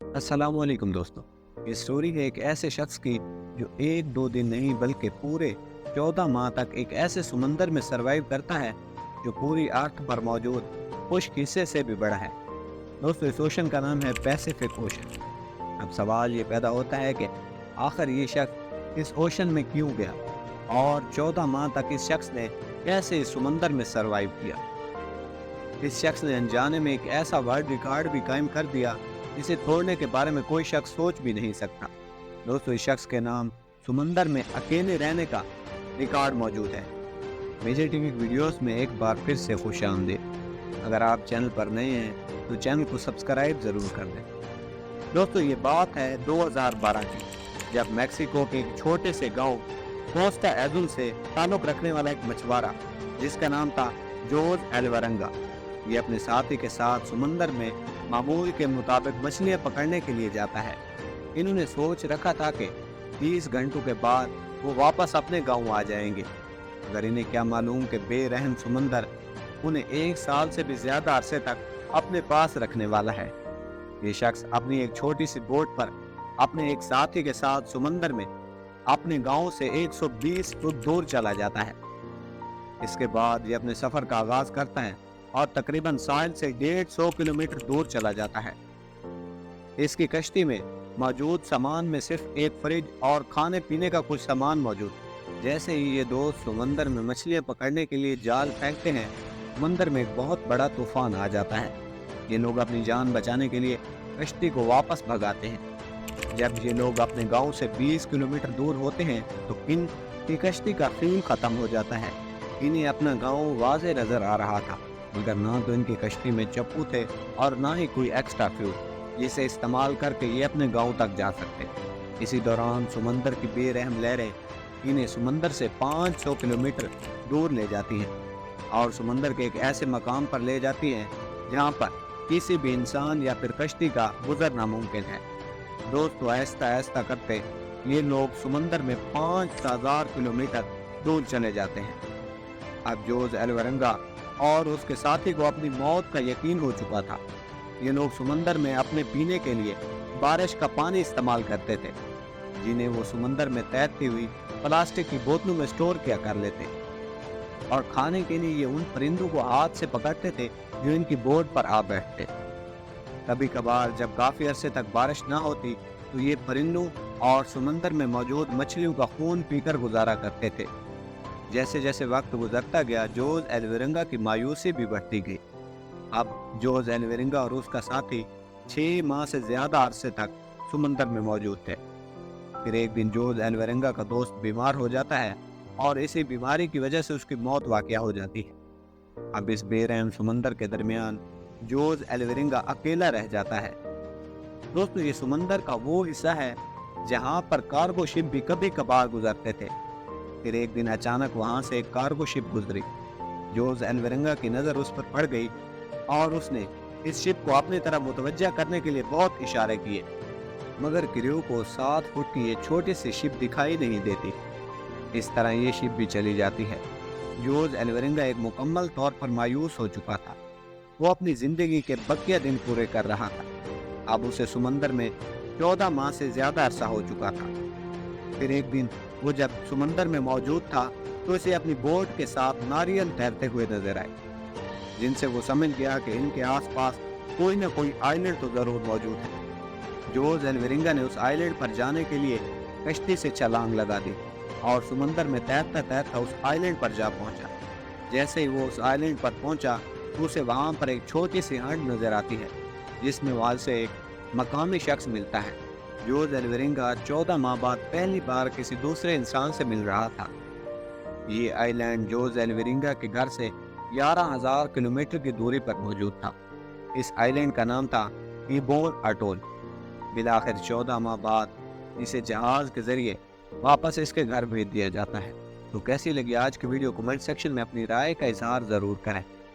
अस्सलामुअलैकुम दोस्तों। ये स्टोरी है एक ऐसे शख्स की जो एक दो दिन नहीं बल्कि पूरे 14 माह तक एक ऐसे समंदर में सरवाइव करता है जो पूरी अर्थ पर मौजूद खुश्क हिस्से से भी बड़ा है। दोस्तों, इस ओशन का नाम है पैसिफिक ओशन। अब सवाल ये पैदा होता है कि आखिर ये शख्स इस ओशन में क्यों गया और 14 माह तक इस शख्स ने कैसे इस समंदर में सरवाइव किया। इस शख्स ने अनजाने में एक ऐसा वर्ल्ड रिकॉर्ड भी कायम कर दिया जिसे तोड़ने के बारे में कोई शख्स सोच भी नहीं सकता। दोस्तों, इस शख्स के नाम समंदर में अकेले रहने का रिकॉर्ड मौजूद है। मेजर टीवी वीडियोस में एक बार फिर से खुश आमदीद। अगर आप चैनल पर नए हैं तो चैनल को सब्सक्राइब जरूर कर दें। दोस्तों, ये बात है 2012 की, जब मैक्सिको के एक छोटे से गांव कोस्टा एजुल से ताल्लुक रखने वाला एक मछुआरा जिसका नाम था जोज एल्वरंगा, ये अपने साथी के साथ समंदर में मामूल के मुताबिक मछलियां पकड़ने के लिए जाता है। इन्होंने सोच रखा था कि 30 घंटों के बाद वो वापस अपने गांव आ जाएंगे, मगर इन्हें क्या मालूम कि बेरहम समंदर उन्हें 1 साल से भी ज्यादा अरसे तक अपने पास रखने वाला है। ये शख्स अपनी एक छोटी सी बोट पर अपने एक साथी के साथ समंदर में अपने गांव से 120 फुट दूर चला जाता है। इसके बाद ये अपने सफर का आगाज करता है और तकरीबन साहिल से 150 किलोमीटर दूर चला जाता है। इसकी कश्ती में मौजूद सामान में सिर्फ एक फ्रिज और खाने पीने का कुछ सामान मौजूद। जैसे ही ये दोस्त समंदर में मछलियां पकड़ने के लिए जाल फेंकते हैं, समंदर में एक बहुत बड़ा तूफान आ जाता है। ये लोग अपनी जान बचाने के लिए कश्ती को वापस भगाते हैं। जब ये लोग अपने गांव से 20 किलोमीटर दूर होते हैं तो इनकी कश्ती का फ्यूल खत्म हो जाता है। इन्हें अपना गांव वाज़े नजर आ रहा था, मगर ना तो इनकी कश्ती में चप्पू थे और ना ही कोई एक्स्ट्रा फ्यूल जिसे इस्तेमाल करके ये अपने गांव तक जा सकते। इसी दौरान समंदर की बेरहम लहरें इन्हें समंदर से 500 किलोमीटर दूर ले जाती हैं और समंदर के एक ऐसे मकाम पर ले जाती हैं जहां पर किसी भी इंसान या फिर कश्ती का गुजरना मुमकिन है। दोस्तों, आहिस्ता आहिस्ता करते ये लोग समंदर में 5000 किलोमीटर दूर चले जाते हैं। अब जोज एल्वरंगा और उसके साथी को अपनी मौत का यकीन हो चुका था। ये लोग समंदर में अपने पीने के लिए बारिश का पानी इस्तेमाल करते थे, जिन्हें वो समंदर में तैरती हुई प्लास्टिक की बोतलों में स्टोर किया कर लेते, और खाने के लिए ये उन परिंदों को हाथ से पकड़ते थे जो इनकी बोट पर आ बैठते। कभी कभार जब काफी अरसे तक बारिश ना होती तो ये परिंदों और समंदर में मौजूद मछलियों का खून पीकर गुजारा करते थे। जैसे जैसे वक्त गुजरता गया, जोज एल्वरंगा की मायूसी भी बढ़ती गई। अब जोज एल्वरंगा और उसका साथी 6 माह से ज्यादा अरसे तक समंदर में मौजूद थे। फिर एक दिन जोज एल्वरंगा का दोस्त बीमार हो जाता है और इसी बीमारी की वजह से उसकी मौत वाक़या हो जाती है। अब इस बेरहम समंदर के दरमियान जोज एल्वरंगा अकेला रह जाता है। दोस्तों, ये समंदर का वो हिस्सा है जहाँ पर कार्गो शिप भी कभी कभार गुजरते थे। फिर एक दिन अचानक वहां से एक कार्गो शिप गुजरी। जोज एल्वरंगा की नज़र उस पर पड़ गई और उसने इस शिप को अपनी तरफ मुतवज्जा करने के लिए बहुत इशारे किए, मगर क्रू को 7 फुट की ये छोटी सी शिप दिखाई नहीं देती। इस तरह ये शिप भी चली जाती है। जोज एल्वरंगा एक मुकम्मल तौर पर मायूस हो चुका था। वो अपनी जिंदगी के बकिया दिन पूरे कर रहा था। अब उसे समंदर में 14 माह से ज्यादा अरसा हो चुका था। फिर एक दिन वो जब समंदर में मौजूद था तो इसे अपनी बोट के साथ नारियल तैरते हुए नजर आए, जिनसे वो समझ गया कि इनके आसपास कोई न कोई आइलैंड तो जरूर मौजूद है। जोज एल्वरंगा ने उस आइलैंड पर जाने के लिए कश्ती से छलांग लगा दी और समंदर में तैरता तैरता उस आइलैंड पर जा पहुंचा। जैसे ही वो उस आइलैंड पर पहुंचा तो उसे वहां पर एक छोटी सी हट नजर आती है, जिसमें वहां से एक मकामी शख्स मिलता है। जोज एल्वरंगा 14 माह बाद पहली बार किसी दूसरे इंसान से मिल रहा था। ये आइलैंड जोज एल्वरंगा के घर से 11,000 किलोमीटर की दूरी पर मौजूद था। इस आइलैंड का नाम था इबोन अटोल। बिलाखिर 14 माह बाद इसे जहाज के जरिए वापस इसके घर भेज दिया जाता है। तो कैसी लगी आज की वीडियो? कमेंट सेक्शन में अपनी राय का इजहार जरूर करें।